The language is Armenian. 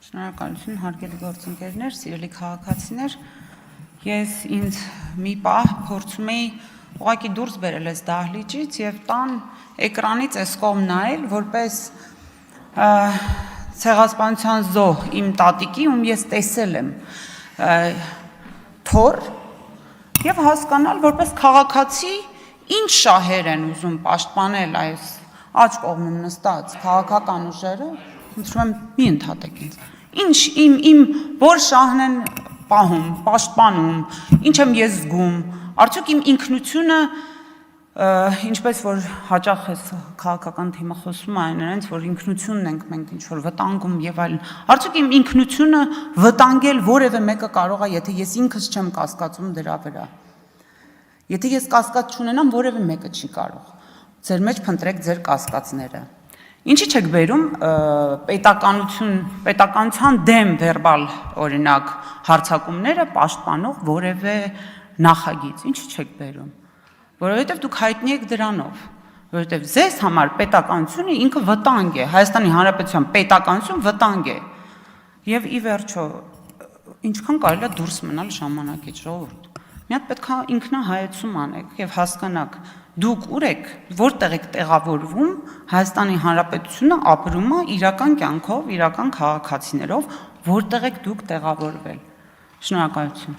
Շնորհակալություն, հարգելի գործընկերներ, սիրելի քաղաքացիներ, ես ինձ մի պահ փորձում էի ուղղակի դուրս բերել այս դահլիճից եւ տան էկրանից այս կողմ նայել, որպես ցեղասպանության զոհ իմ տատիկի, ում ես տեսել եմ թոր եւ հասկանալ, որպես քաղաքացի, ինչ շահեր են ուզում պաշտպանել այս աջ կողմում նստած քաղաքական ուժերը, խնդրում եմ մի ընդհատեք ինձ։ Ինչ իմ որ շահն են պահում, պաշտպանում, ինչ եմ ես զգում, արդյոք իմ ինքնությունը, ինչպես որ հաճախ էս քաղաքական թիմը խոսում է այնց, որ ինքնությունն ենք մենք ինչ որ վտանգում եւ այլն, արդյոք իմ ինքնությունը վտանգել որևէ մեկը կարող է, եթե ես ինքս չեմ կասկածում դրա վրա։ Եթե ես կասկած չունենամ, որևէ մեկը չի կարող։ Ձեր մեջ փնտրեք ձեր կասկածները։ Ինչի՞ չեք բերում պետականության դեմ վերբալ օրինակ հարձակումները պաշտպանող որևէ նախագիծ, ինչի՞ չեք բերում, որովհետև դուք հայտնի եք դրանով, որովհետև ձեզ համար պետականությունը ինքը վտանգ է, Հայաստանի Հանրապետության պետականություն վտանգ է։ Եվ ի վերջո, ինչքան կարելի է դուրս մնալ ժամանակից, ժողովուրդ։ Մի հատ պետք է ինքնահայեցում անեք եւ հասկանաք, դուք ուր եք, որտեղ եք տեղավորվում, Հայաստանի Հանրապետությունը ապրում է իրական կյանքով, իրական քաղաքացիներով, որտեղ եք դուք տեղավորվել։ Շնորհակալություն։